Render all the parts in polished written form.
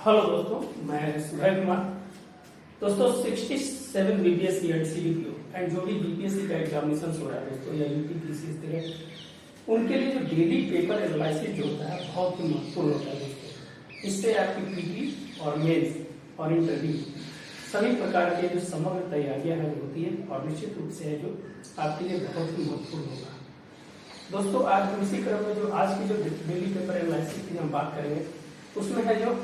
Hello दोस्तों, मैं सुधीर कुमार। दोस्तों 67 बीपीएससी एंड सीडीपीओ एंड जो भी बीपीएससी का एग्जामिनेशन हो रहा है दोस्तों, या यूपीपीएससी उनके लिए जो डेली पेपर एनालिसिस जो होता है बहुत ही महत्वपूर्ण होता है दोस्तों। इससे आपकी पीटी और मेंस और इंटरव्यू सभी प्रकार के जो समग्र तैयारियां हैं होती है और निश्चित रूप से है जो आपके लिए बहुत ही महत्वपूर्ण होगा। दोस्तों आज हम इसी क्रम में जो आज की जो डेली पेपर एनालिसिस की हम बात करेंगे उसमें है जो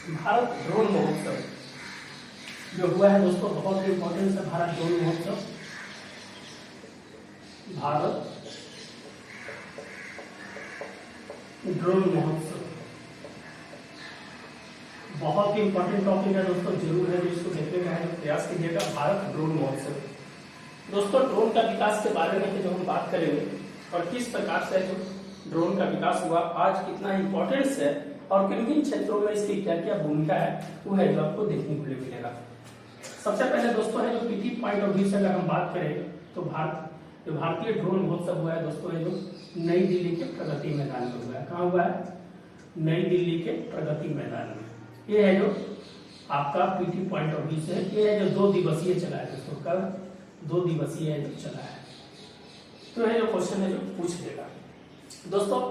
भारत ड्रोन महोत्सव जो हुआ है दोस्तों, बहुत ही इंपॉर्टेंट है। भारत ड्रोन महोत्सव, भारत ड्रोन महोत्सव बहुत ही इंपॉर्टेंट टॉपिक है दोस्तों, जरूर है इसको देखने का प्रयास कीजिएगा। भारत ड्रोन महोत्सव दोस्तों, ड्रोन का विकास के बारे में जो हम बात करेंगे और किस प्रकार से जो ड्रोन का विकास हुआ, आज कितना इंपॉर्टेंस है और किन किन क्षेत्रों में इसकी क्या क्या भूमिका है, वो है जो आपको देखने को मिलेगा। सबसे पहले दोस्तों है जो पीटी पॉइंट ऑफ व्यू से अगर हम बात करें तो भारतीय ड्रोन महोत्सव हुआ है दोस्तों, है जो नई दिल्ली के प्रगति मैदान में हुआ है। कहाँ हुआ है? नई दिल्ली के प्रगति मैदान में। ये है जो आपका पीटी पॉइंट ऑफ व्यू से, ये है जो 2 दिवसीय चला है दोस्तों। कब? 2 दिवसीय है जो चला है। तो है जो क्वेश्चन है जो पूछ लेगा दोस्तों,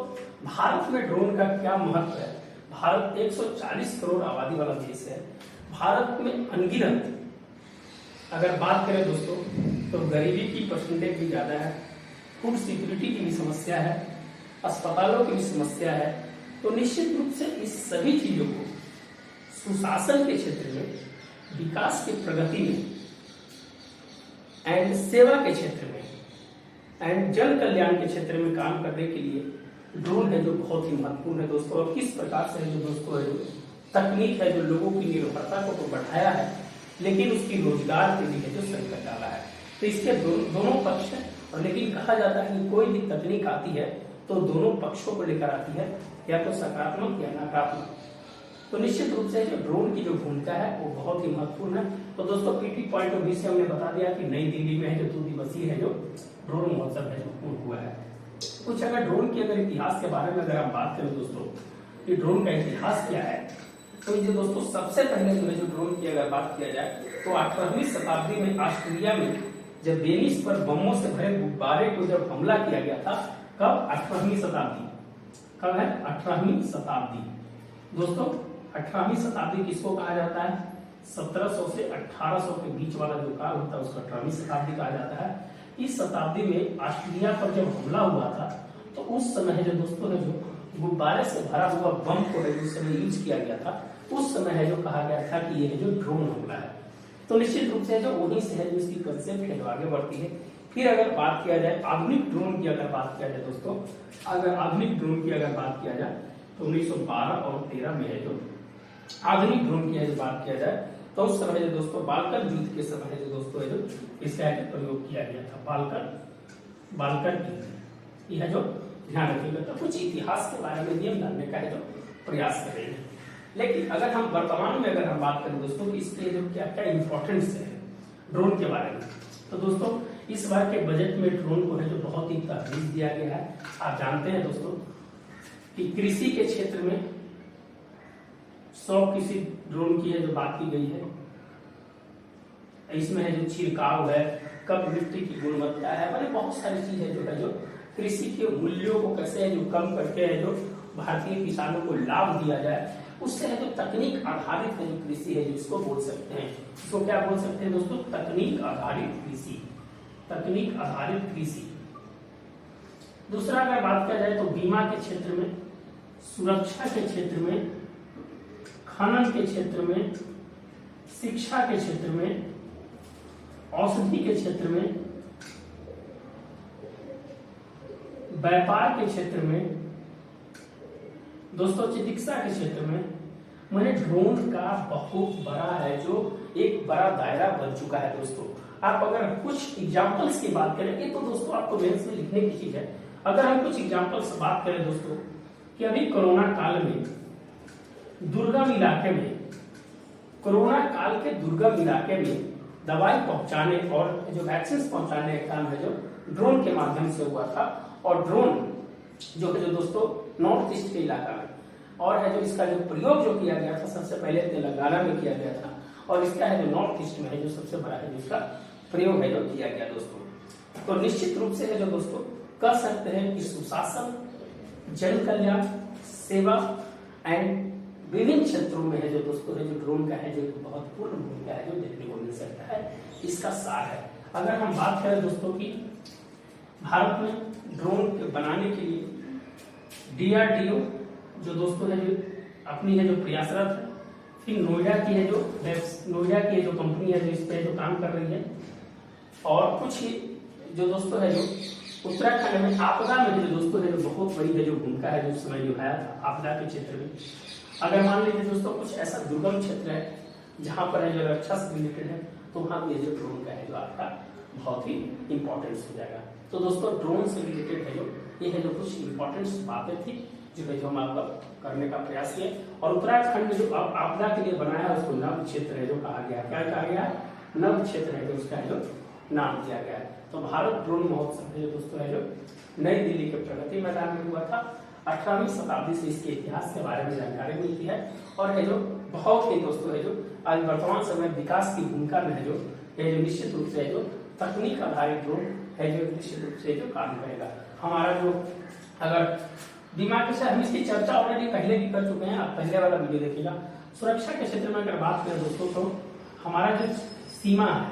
भारत में ड्रोन का क्या महत्व है। भारत 140 करोड़ आबादी वाला देश है। भारत में अनगिनत अगर बात करें दोस्तों तो गरीबी की परसेंटेज भी ज्यादा है, फूड सिक्योरिटी की भी समस्या है, अस्पतालों की भी समस्या है। तो निश्चित रूप से इस सभी चीजों को सुशासन के क्षेत्र में, विकास की प्रगति में एंड सेवा के क्षेत्र में एंड जन कल्याण के क्षेत्र में काम करने के लिए ड्रोन है जो बहुत ही महत्वपूर्ण है दोस्तों। और किस प्रकार से है जो दोस्तों है जो तकनीक है जो लोगों की निर्भरता को तो बढ़ाया है, लेकिन उसकी रोजगार के लिए जो संकट डाला है। तो इसके दोनों पक्ष है। और लेकिन कहा जाता है कि कोई भी तकनीक आती है तो दोनों पक्षों को लेकर आती है, या तो सकारात्मक या नकारात्मक। तो निश्चित रूप से जो ड्रोन की जो भूमिका है वो बहुत ही महत्वपूर्ण है। तो दोस्तों पीटी पॉइंट ऑफ व्यू से हमने बता दिया कि नई दिल्ली में है जो 2 दिवसीय है जो ड्रोन महोत्सव है जो हुआ है। कुछ अगर ड्रोन के अगर इतिहास के बारे में अगर हम बात करें दोस्तों, कि ड्रोन का इतिहास क्या है, तो ये दोस्तों सबसे पहले जो ड्रोन की अगर बात किया जाए तो 18वीं शताब्दी में ऑस्ट्रेलिया में जब वेनिस पर बमों से भरे गुब्बारे को जब हमला किया गया था। कब? 18वीं शताब्दी। कब है? 18वीं शताब्दी दोस्तों। 18वीं शताब्दी किसको कहा जाता है? 1700 से 1800 के बीच वाला जो काल होता है उसको 18वीं शताब्दी कहा जाता है। इस शताब्दी में ऑस्ट्रेलिया पर जब हमला हुआ था तो उस समय है जो दोस्तों ने जो गुब्बारे से भरा हुआ बम को उस समय यूज किया गया था, उस समय है जो कहा गया था कि ये है जो ड्रोन हमला है। तो निश्चित रूप से जो वहीं से है जो इसकी कंसेप्ट है जो आगे बढ़ती है। फिर अगर बात किया जाए आधुनिक ड्रोन की, अगर बात किया जाए दोस्तों, अगर आधुनिक ड्रोन की अगर बात किया जाए तो 1912 और 13 में है जो आधुनिक ड्रोन की बात किया जाए तो उस समय जो दोस्तों बाल्कन युद्ध के समय जो दोस्तों है जो इसका प्रयोग किया गया था। बाल्कन युद्ध, यह जो ध्यान रखिएगा। तो कुछ इतिहास के बारे में नियम जानने का है जो प्रयास करेंगे। लेकिन अगर हम वर्तमान में अगर हम बात करें दोस्तों कि इसके जो क्या क्या इंपॉर्टेंस है ड्रोन के बारे में, तो दोस्तों इस बार के बजट में ड्रोन को है जो बहुत ही तरजीह दिया गया है। आप जानते हैं दोस्तों कि कृषि के क्षेत्र में 100 कृषि ड्रोन की है जो बात की गई है। इसमें है जो छिड़काव है, कब मिट्टी की गुणवत्ता है, मैंने बहुत सारी चीजें जो है जो कृषि के मूल्यों को कैसे है जो कम करके है जो भारतीय किसानों को लाभ दिया जाए, उससे है जो तकनीक आधारित है जो कृषि है जो इसको बोल सकते हैं। इसको क्या बोल सकते हैं दोस्तों? तकनीक आधारित कृषि। तकनीक आधारित कृषि। दूसरा अगर बात किया जाए तो बीमा के क्षेत्र में, सुरक्षा के क्षेत्र में, खनन के क्षेत्र में, शिक्षा के क्षेत्र में, औषधि के क्षेत्र में, व्यापार के क्षेत्र में दोस्तों, चिकित्सा के क्षेत्र में, मैंने ड्रोन का बहुत बड़ा है जो एक बड़ा दायरा बन चुका है दोस्तों। आप अगर कुछ एग्जांपल्स की बात करें, ये तो दोस्तों आपको मेंस में लिखने की चीज है। अगर हम कुछ एग्जांपल्स बात करें दोस्तों कि अभी कोरोना काल में दुर्गम इलाके में, कोरोना काल के दुर्गम इलाके में दवाई पहुंचाने और जो वैक्सीन पहुंचाने का काम है जो ड्रोन के माध्यम से हुआ था। और ड्रोन जो है जो दोस्तों नॉर्थ ईस्ट के इलाका में और है जो इसका जो प्रयोग जो किया गया था सबसे पहले तेलंगाना में किया गया था, और इसका है जो नॉर्थ ईस्ट में है जो सबसे बड़ा है जिसका प्रयोग है जो किया गया दोस्तों। तो निश्चित रूप से है जो दोस्तों कह सकते हैं कि सुशासन, जन कल्याण, सेवा एंड विभिन्न क्षेत्रों में है जो दोस्तों है जो ड्रोन का है जो महत्वपूर्ण भूमिका है जो देखने को मिल सकता है, इसका सार है। अगर हम बात करें दोस्तों की भारत में ड्रोन के बनाने के लिए DRDO जो दोस्तों है जो अपनी है जो प्रयासरत है, फिर नोएडा की है जो कंपनी है जो इस पे जो काम कर रही है, और कुछ ही जो दोस्तों है जो उत्तराखंड में आपदा में जो दोस्तों है जो बहुत बड़ी है जो भूमिका है जो समय निभाया था आपदा के क्षेत्र में। अगर मान लीजिए दोस्तों कुछ ऐसा दुर्गम क्षेत्र है जहां पर है जो रक्षा से रिलेटेड है, तो वहां पे जो ड्रोन का है जो आपका बहुत ही इंपॉर्टेंस हो जाएगा। तो दोस्तों ड्रोन से रिलेटेड है जो ये है जो कुछ इंपॉर्टेंट बातें थी जो है जो हम आपका करने का प्रयास किए। और उत्तराखंड में जो आपदा के लिए बनाया उसको नव क्षेत्र है जो कहा गया, क्या कहा गया, नव क्षेत्र है जो उसका है जो नाम दिया गया है। तो भारत ड्रोन महोत्सव है दोस्तों है जो नई दिल्ली के प्रगति मैदान में हुआ था। 18वीं शताब्दी से इसके इतिहास के बारे में जानकारी मिलती है, और है जो बहुत ही दोस्तों है जो आज वर्तमान समय विकास की भूमिका में है जो निश्चित रूप से जो तकनीक आधारित ड्रोन है जो निश्चित रूप से जो काम करेगा। हमारा जो अगर दिमाग से हम इसकी चर्चा ऑलरेडी पहले भी कर चुके हैं, आप पहले वाला वीडियो देखिएगा। सुरक्षा के क्षेत्र में अगर बात करें दोस्तों तो हमारा जो सीमा है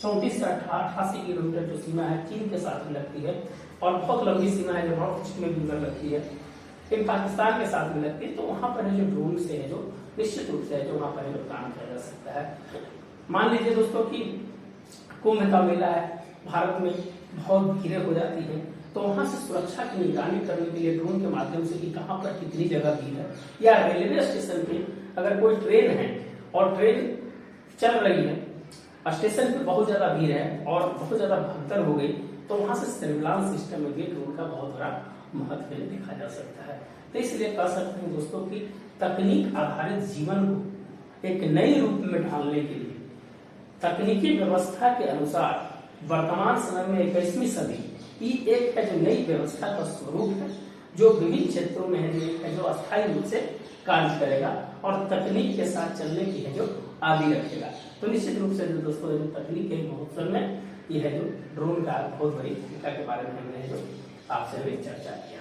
34 से 88 किलोमीटर जो सीमा है चीन के साथ लगती है, और बहुत लंबी सीमा है जो नॉर्थ ईस्ट में भी लगती है, फिर पाकिस्तान के साथ में लगती है। तो वहां पर है जो ड्रोन से है जो निश्चित रूप से है जो वहां पर जो काम किया जा सकता है। मान लीजिए दोस्तों कि कुंभ का मेला है, भारत में बहुत भीड़ हो जाती है, तो वहां से सुरक्षा की निगरानी करने के लिए ड्रोन के माध्यम से कि कहां पर कितनी जगह भीड़ है, या रेलवे स्टेशन पे अगर कोई ट्रेन है और ट्रेन चल रही है, स्टेशन पे बहुत ज्यादा भीड़ है और बहुत ज्यादा भगदड़ हो गई, तो वहां से सर्विलांस सिस्टम में भी ड्रोन का बहुत बड़ा महत्व देखा जा सकता है। तो इसलिए कह सकते हैं दोस्तों की तकनीक आधारित जीवन को एक नई रूप में ढालने के लिए तकनीकी व्यवस्था के अनुसार वर्तमान समय में 21वीं सदी एक है जो नई व्यवस्था का स्वरूप है जो विभिन्न क्षेत्रों में है जो अस्थायी रूप से कार्य करेगा और तकनीक के साथ चलने की है जो आदि रखेगा। तो निश्चित रूप से जो दोस्तों जो तकनीक के महोत्सव में ये है जो ड्रोन का बहुत बड़ी भूमिका के बारे में हमने जो आपसे भी चर्चा किया।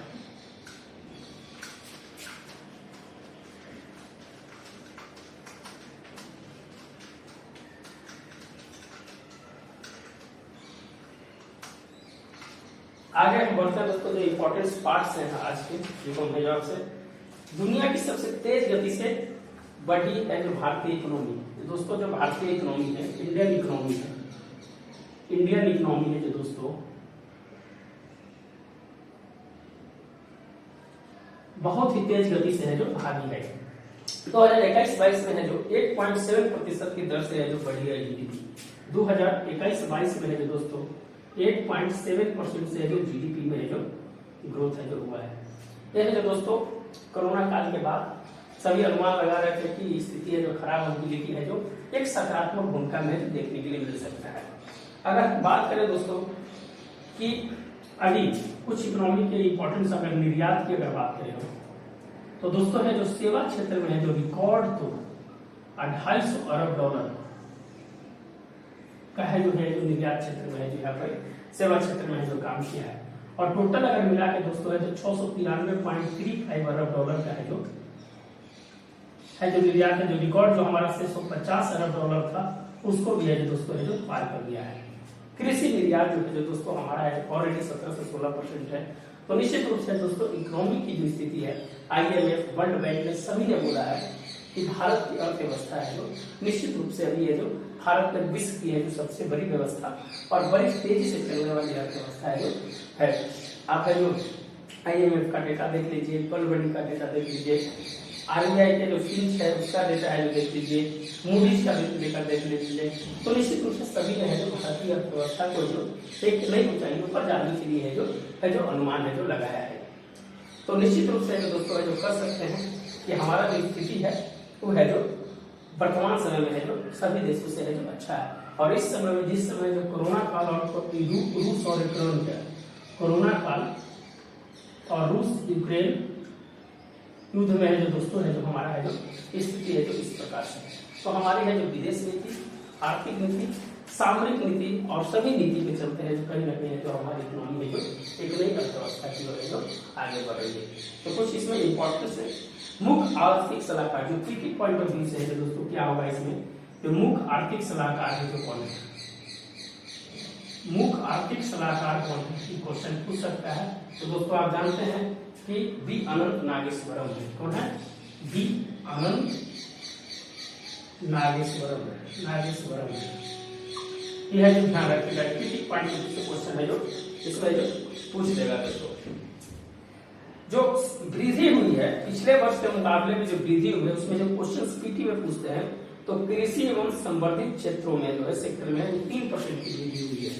आगे हम बढ़ते हैं दोस्तों जो इम्पोर्टेंट पार्ट्स हैं आज के जो हम जो आपसे दुनिया की सबसे तेज गति से बढ़ी है जो भारतीय इकोनॉमी। दोस्तों जो भारतीय इकोनॉमी है इंडियन इकोनॉमी है जो दोस्तों बहुत ही तेज गति से है जो भागी है। 2021-22 में है जो 8.7% की दर से है जो बढ़ी है जीडीपी। 2021-22 में है जो दोस्तों 8.7% से जो जीडीपी में जो ग्रोथ है जो हुआ है। यह है जो दोस्तों कोरोना काल के बाद सभी अनुमान लगा रहे थे कि स्थिति है जो खराब होगी, लेकिन है जो एक सकारात्मक भूमिका में देखने के लिए मिल सकता है। अगर बात करें दोस्तों कि अभी कुछ इकोनॉमी के इंपॉर्टेंस अगर निर्यात की अगर बात करें तो दोस्तों है जो सेवा क्षेत्र में है जो रिकॉर्ड तो 250 अरब डॉलर का है जो निर्यात क्षेत्र में है जो यहाँ पर सेवा क्षेत्र में है जो काम किया है, और टोटल अगर मिला के दोस्तों है जो 693.35 अरब डॉलर का है जो निर्यात है जो रिकॉर्ड जो हमारा 650 अरब डॉलर था उसको भी है जो दोस्तों है जो पार कर दिया है। कृषि निर्यात जो है जो दोस्तों हमारा है ऑलरेडी 17 से 16% है। तो निश्चित रूप से दोस्तों इकोनॉमी की जो स्थिति है IMF वर्ल्ड बैंक ने सभी ने बोला है कि भारत की अर्थव्यवस्था है जो निश्चित रूप से अभी है जो भारत में विश्व की है जो सबसे बड़ी व्यवस्था और बड़ी तेजी से चलने वाली अर्थव्यवस्था है जो है। आप है जो IMF का डेटा देख लीजिए, वर्ल्ड बैंक का डेटा देख लीजिए, RBI के जो फिंच है उसका डेटा है जो देख लीजिए, मूडीज का डेटा देख लीजिए। तो निश्चित रूप से सभी ने है जो भारतीय अर्थव्यवस्था को जो एक नई ऊंचाइयों पर जाने के लिए है जो अनुमान है जो लगाया है। तो निश्चित रूप से दोस्तों है जो कर सकते हैं कि हमारा जो स्थिति है वो है जो वर्तमान समय में है जो सभी देशों से है जो अच्छा है। और इस समय में जिस समय जो कोरोना काल और रूस और यूक्रेन का कोरोना काल और रूस यूक्रेन युद्ध में है जो दोस्तों है जो हमारा है जो स्थिति है जो इस प्रकार से है। तो हमारी है जो विदेश नीति, आर्थिक नीति, सामरिक नीति और सभी नीति के चलते हैं जो कहीं ना कहीं जो हमारी इकोनॉमी है जो एक नई अर्थव्यवस्था की ओर जो आगे बढ़ रही है। तो कुछ इसमें इंपॉर्टेंस है। मुख्य आर्थिक सलाहकार जो पीटी पॉइंट ऑफ व्यू से है दोस्तों क्या होगा इसमें, जो मुख्य आर्थिक सलाहकार है जो कौन है, मुख्य आर्थिक सलाहकार कौन है, क्वेश्चन पूछ सकता है। तो दोस्तों आप जानते हैं कि बी अनंत नागेश्वरम है। कौन है? बी अनंत नागेश्वरम यह है जो ध्यान रखिएगा। पीटी पॉइंट ऑफ व्यू से क्वेश्चन है जो इसमें जो पूछ देगा दोस्तों। जो वृद्धि हुई है पिछले वर्ष के मुकाबले में, जो वृद्धि हुई है उसमें जो क्वेश्चन पीटी में पूछते हैं तो कृषि एवं संवर्धित क्षेत्रों में जो है सेक्टर में 3% की वृद्धि हुई है।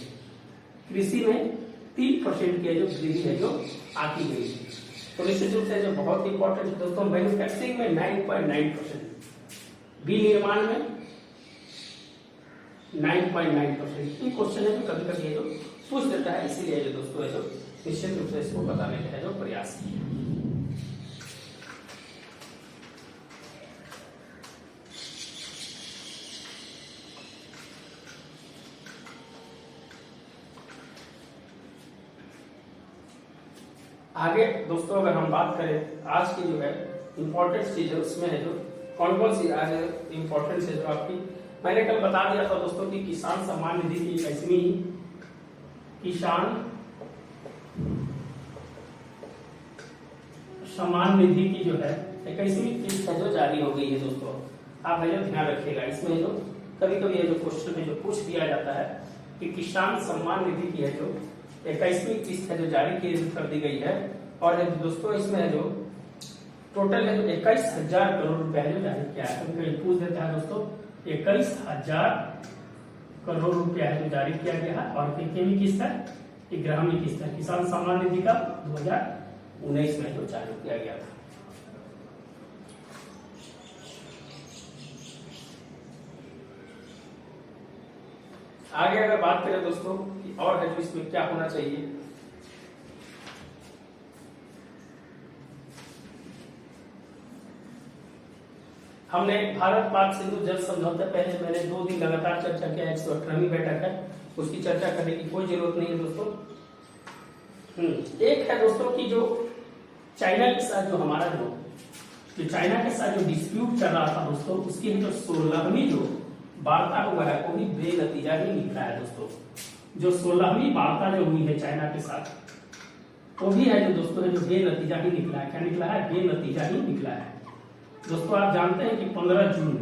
कृषि में 3% की जो वृद्धि है जो आती गई है। तो निश्चित रूप से जो बहुत इंपॉर्टेंट है दोस्तों, मैन्युफैक्चरिंग में 9.9%, विनिर्माण में 9.9%। ये क्वेश्चन है जो कभी कभी जो पूछ देता है, इसीलिए जो दोस्तों है जो निश्चित रूप से इसको बताने का है जो प्रयास किया। आगे दोस्तों अगर हम बात करें आज की जो है इंपॉर्टेंट चीज है उसमें है जो कौन कौन सी आज इंपॉर्टेंट है जो आपकी, मैंने कल बता दिया था दोस्तों कि किसान सम्मान निधि की 21वीं किसान सम्मान निधि की जो है 21वीं किस्त है जो जारी हो गई है दोस्तों। आप है जो ध्यान रखिएगा, इसमें जो कभी कभी जो क्वेश्चन में जो पूछ दिया जाता है कि किसान सम्मान निधि की है जो 21वीं किस्त है जो जारी कर दी गई है। और दोस्तों इसमें है जो टोटल है जो 21,000 करोड़ रुपए जो जारी किया है। कभी पूछ देता है दोस्तों 21,000 करोड़ रुपया है जो जारी किया गया है। और कितनी किस्त है? 11वीं किस्त है। किसान सम्मान निधि का 2019 में जो चालू किया गया था। आगे अगर बात करें दोस्तों और है जो इसमें क्या होना चाहिए, हमने भारत पाक सिंधु जल समझौता पहले मैंने 2 दिन लगातार चर्चा किया। 118वीं बैठक है, उसकी चर्चा करने की कोई जरूरत नहीं है दोस्तों। एक है दोस्तों की जो चाइना के साथ जो हमारा जो चाइना के साथ जो डिस्प्यूट चल रहा था दोस्तों, उसकी जो 16वीं जो वार्ता हुआ है वो भी बेनतीजा ही निकला है दोस्तों। जो 16वीं वार्ता जो हुई है चाइना के साथ वो भी है जो दोस्तों है जो बेनतीजा ही निकला है। क्या निकला है? बेनतीजा ही निकला है दोस्तों। आप जानते हैं कि 15 जून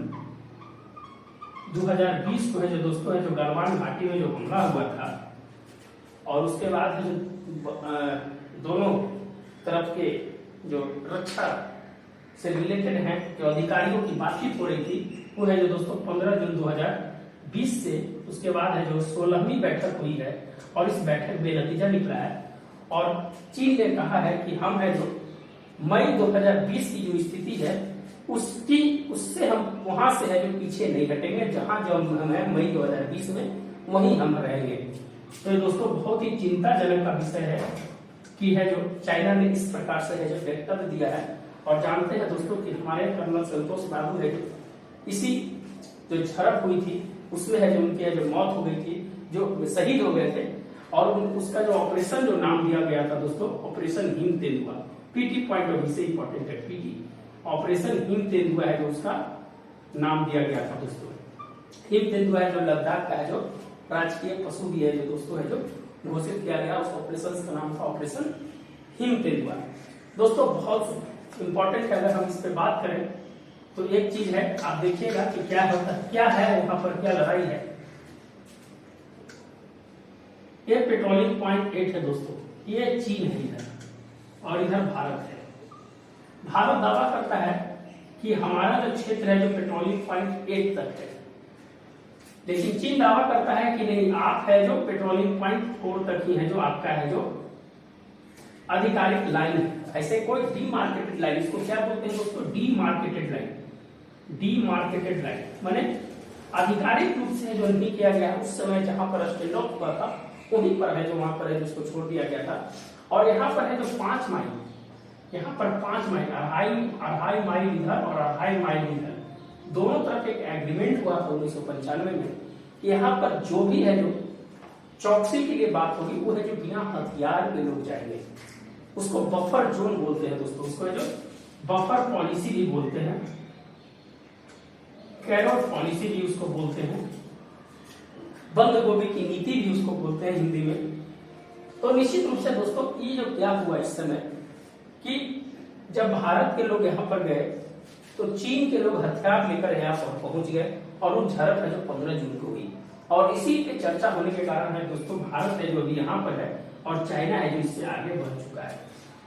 2020 को है जो दोस्तों है जो गलवान घाटी में जो हमला हुआ था और उसके बाद जो दोनों तरफ के जो रक्षा से रिलेटेड हैं जो अधिकारियों की बातचीत हो रही थी वो है जो दोस्तों 15 जून 2020 से उसके बाद है जो 16वीं बैठक हुई है और इस बैठक बेनतीजा निकला है। और चीन ने कहा है कि हम है जो मई 2020 की जो स्थिति है उससे हम वहां से है जो पीछे नहीं हटेंगे, जहां जो हम है मई 2020 में वहीं हम रहेंगे। तो ये दोस्तों बहुत ही चिंताजनक का विषय है कि है जो चाइना ने इस प्रकार से है जो वक्तव्य दिया है। और जानते हैं दोस्तों कि हमारे कर्नल संतोष बाबू है जो इसी जो झड़प हुई थी उसमें है जो उनकी जो मौत हो गई थी, जो शहीद हो गए थे। और उसका जो ऑपरेशन जो नाम दिया गया था दोस्तों ऑपरेशन हिम तेंदुआ। पीटी पॉइंट ऑफ व्यू से इंपॉर्टेंट है, पीटी ऑपरेशन हिम तेंदुआ है जो उसका नाम दिया गया था दोस्तों। हिम तेंदुआ है जो लद्दाख का है जो राजकीय पशु भी है जो दोस्तों है जो घोषित किया गया। उस ऑपरेशन का नाम था ऑपरेशन हिम तेंदुआ। दोस्तों बहुत इंपॉर्टेंट है, अगर हम इस पे बात करें तो एक चीज है आप देखिएगा कि क्या होता है, क्या है वहां पर, क्या लड़ाई है। ये पेट्रोलिंग पॉइंट 8 है दोस्तों, ये चीन है इधर और इधर भारत है। भारत दावा करता है कि हमारा जो क्षेत्र है जो पेट्रोलिंग पॉइंट 8 तक है, लेकिन चीन दावा करता है कि नहीं, आप है जो पेट्रोलिंग पॉइंट 4 तक ही है जो आपका है जो आधिकारिक लाइन है। ऐसे कोई डीमार्केटेड लाइन, इसको क्या बोलते हैं दोस्तों? Demarcated line. डीमार्केटेड लाइन माने आधिकारिक रूप से जो नहीं किया गया उस समय जहां पर स्टैंड ऑफ हुआ था वहीं पर है जो वहां पर है जिसको छोड़ दिया गया था। और यहाँ पर है जो 5 माइल यहाँ पर 5 माइल, अढ़ाई माइल इधर और 2.5 माइल इधर, दोनों तरफ एक एग्रीमेंट हुआ था 1995 में। यहाँ पर जो भी है जो चौकसी के लिए बात होगी वो है जो बिना हथियार के लोग जाएंगे, उसको बफर जोन बोलते हैं दोस्तों, उसको है जो बफर पॉलिसी भी बोलते हैं, कैरोट पॉलिसी भी उसको बोलते हैं, बंद गोभी की नीति भी उसको बोलते हैं हिंदी में। तो निश्चित रूप से दोस्तों ये जो क्या हुआ इस समय कि जब भारत के लोग यहाँ पर गए तो चीन के लोग हथियार लेकर यहाँ पर पहुंच गए और वो झड़प है जो 15 जून को हुई। और इसी पे चर्चा होने के कारण है दोस्तों भारत है जो अभी यहाँ पर है और चाइना है जो इससे आगे बढ़ चुका है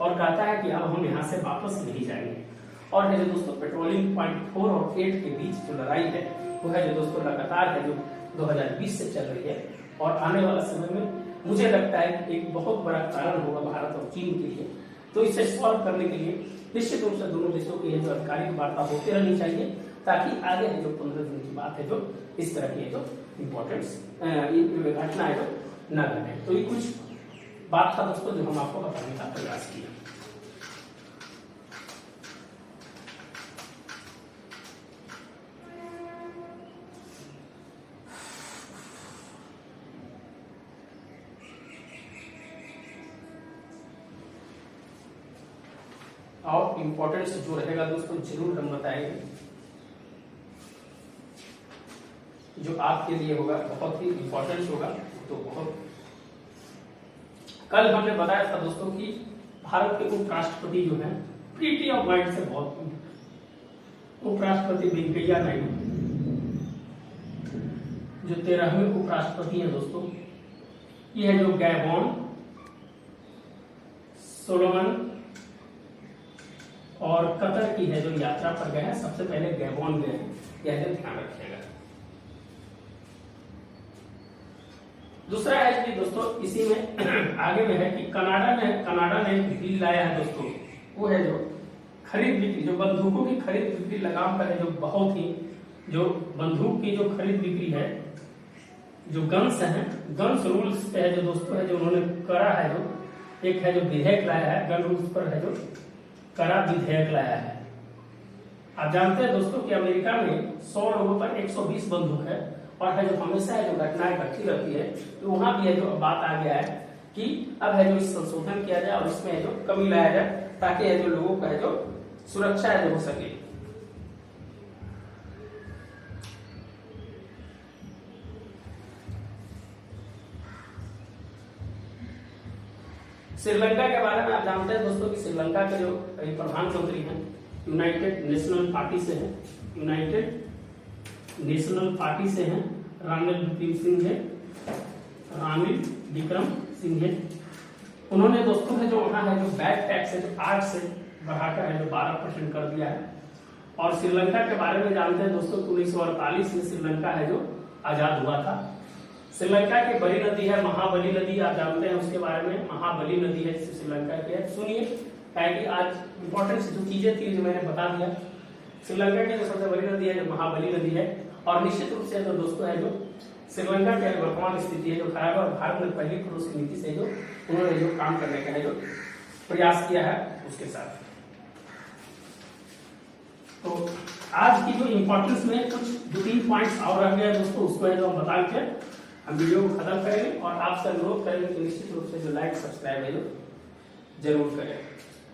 और कहता है कि अब हम यहाँ से वापस नहीं जाएंगे। और है जो दोस्तों पेट्रोलिंग पॉइंट 4 और 8 के बीच जो लड़ाई है वो है जो दोस्तों लगातार है जो 2020 से चल रही है और आने वाला समय में मुझे लगता है कि एक बहुत बड़ा कारण होगा भारत और चीन के लिए। तो इसे सॉल्व करने के लिए निश्चित रूप से दोनों देशों की जो आधिकारिक वार्ता होती रहनी चाहिए ताकि आगे है जो 15 जून की बात है जो इस तरह की है जो इम्पोर्टेंस घटना है जो न घटे। तो ये कुछ बात था दोस्तों जो हम आपको बताने का प्रयास किया। और इम्पोर्टेंस जो रहेगा दोस्तों जरूर हम बताएंगे, जो आपके लिए होगा बहुत ही इम्पोर्टेंट होगा। तो बहुत कल हमने बताया था दोस्तों कि भारत के उपराष्ट्रपति जो है प्रीटी ऑफ माइंड से बहुत, उपराष्ट्रपति वेंकैया नायडू जो 13वें उपराष्ट्रपति हैं दोस्तों, ये है जो गैबोन, सोलोमन और कतर की है जो यात्रा पर गए हैं। सबसे पहले गैबोन गए हैं, यह ध्यान रखिएगा। दूसरा है कि दोस्तों इसी में आगे में है कि कनाडा ने एक बिल लाया है दोस्तों, वो है जो खरीद बिक्री, जो बंदूकों की खरीद बिक्री लगाम पर है जो बहुत ही जो बंदूक की जो खरीद बिक्री है, जो गन्स है, गन्स रूल्स पे है जो दोस्तों है जो उन्होंने करा है, जो एक है जो विधेयक लाया है गन रूल्स पर है जो कड़ा विधेयक लाया है। आप जानते हैं दोस्तों कि अमेरिका में 100 लोगों पर 120 बंदूक है और है जो हमेशा है जो घटनाएं घटती रहती है। तो वहां भी है जो बात आ गया है कि अब है जो इस संशोधन किया जाए और इसमें है जो कमी लाया जाए ताकि है जो लोगों का है जो सुरक्षा है जो हो सके। श्रीलंका के बारे में आप जानते हैं दोस्तों कि श्रीलंका के जो प्रधानमंत्री हैं यूनाइटेड नेशनल पार्टी से हैं, यूनाइटेड नेशनल पार्टी से हैं रानिल विक्रम सिंघे। उन्होंने दोस्तों है जो वहां है जो बैक टैक्स है जो 8 से बढ़ाकर है जो 12% कर दिया है। और श्रीलंका के बारे में जानते हैं दोस्तों 1948 में श्रीलंका है जो आजाद हुआ था। श्रीलंका की बड़ी नदी है महाबली नदी, आप जानते हैं उसके बारे में, महाबली नदी है श्रीलंका की है। सुनिए कि आज इंपॉर्टेंट जो चीजें थी जो मैंने बता दिया। श्रीलंका की जो सबसे बड़ी नदी है जो महाबली नदी है और निश्चित रूप से जो दोस्तों है जो श्रीलंका की वर्तमान स्थिति है जो खराब है और भारत ने पहली पड़ोस की नीति से जो उन्होंने जो काम करने का है जो प्रयास किया है उसके साथ। तो आज की जो इंपॉर्टेंस में कुछ 2-3 पॉइंट्स और रह गए दोस्तों, उसको है जो हम बता के हम वीडियो को खत्म करेंगे और आपसे अनुरोध करेंगे कि निश्चित रूप से जो लाइक सब्सक्राइब है जो जरूर करें।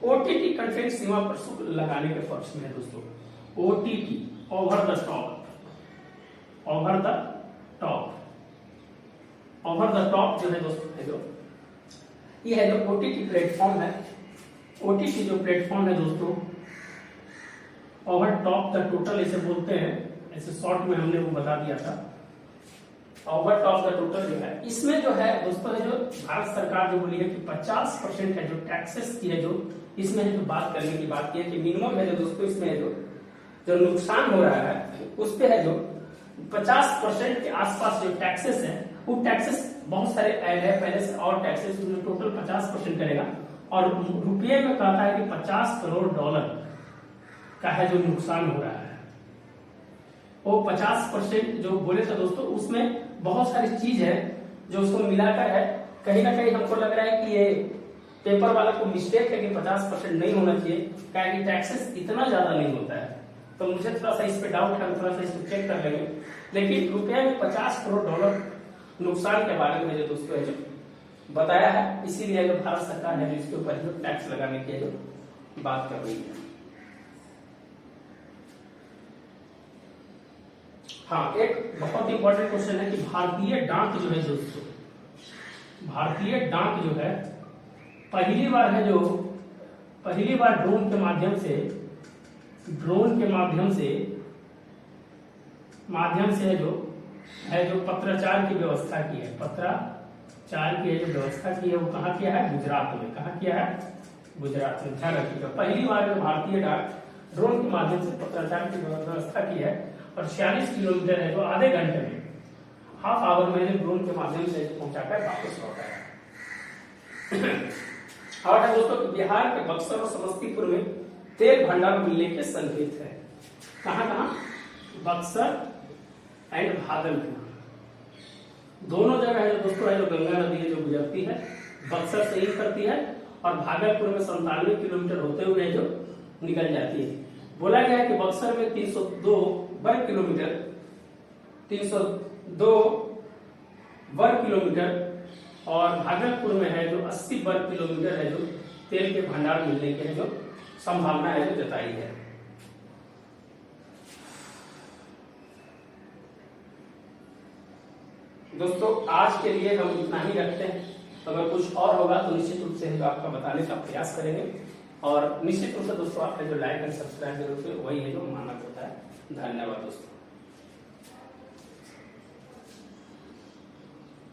ओटीटी कंटेंट सीमा पर शुल्क लगाने के पक्ष में है दोस्तों। OTT over the top, over the top, over the top जो है दोस्तों है जो ये है जो ओटीटी प्लेटफॉर्म है। ओटीटी जो प्लेटफॉर्म है दोस्तों ओवर टॉप द टोटल इसे बोलते हैं, ऐसे शॉर्ट में हमने वो बता दिया था। ओवर टॉप द टोटल जो है इसमें जो है दोस्तों है जो भारत सरकार जो बोली है कि 50% है जो टैक्सेस की है जो इसमें है जो बात करने की बात की है कि मिनिमम है जो दोस्तों इसमें है जो नुकसान हो रहा है उस पे है जो 50% के आसपास जो टैक्सेस है वो टैक्सेस बहुत सारे ऐड है पहले से और टैक्सेस टोटल 50% करेगा और रुपये में कहता है कि $50 करोड़ का है जो नुकसान हो रहा है। वो 50% जो बोले थे दोस्तों उसमें बहुत सारी चीज है जो उसको मिलाकर है, कहीं ना कहीं हमको लग रहा है कि ये पेपर वाला को मिस्टेक है कि 50% नहीं होना चाहिए, क्या कि टैक्सेस इतना ज्यादा नहीं होता है। तो मुझे थोड़ा सा इस पे डाउट है, थोड़ा सा इसको चेक कर लेंगे। लेकिन रुपये में $50 करोड़ नुकसान के बारे में जो दोस्तों है जो बताया है, इसीलिए जो भारत सरकार है जो इसके ऊपर जो टैक्स लगाने की जो बात कर रही है। हाँ, एक बहुत इंपॉर्टेंट क्वेश्चन है कि भारतीय डाक जो है दोस्तों, भारतीय डाक जो है पहली बार ड्रोन के माध्यम से जो पत्राचार की व्यवस्था की है, पत्राचार की जो व्यवस्था की है वो कहाँ किया है? गुजरात में। कहाँ किया है? गुजरात में। ध्यान रखिएगा, पहली बार भारतीय डाक ड्रोन के माध्यम से पत्राचार की व्यवस्था की है और 46 किलोमीटर है जो आधे घंटे में, हाफ आवर में ड्रोन के माध्यम से पहुंचाकर वापस लौटा है। और है दोस्तों, बिहार के बक्सर और समस्तीपुर में तेल भंडार मिलने के संकेत है। कहाँ? बक्सर एंड भागलपुर दोनों जगह है जो दोस्तों है जो गंगा नदी है जो गुजरती है, बक्सर से ही करती है और भागलपुर में 97 किलोमीटर होते हुए जो निकल जाती है। बोला गया है कि बक्सर में 302 वर्ग किलोमीटर और भागलपुर में है जो 80 वर्ग किलोमीटर है जो तेल के भंडार मिलने के जो संभावना है जो जताई है। दोस्तों आज के लिए हम इतना ही रखते हैं, अगर कुछ और होगा तो निश्चित रूप से हम आपका बताने का प्रयास करेंगे और निश्चित रूप से दोस्तों आपका जो लाइक एंड सब्सक्राइब जरूर से वही है जो मानक होता है। धन्यवाद दोस्तों।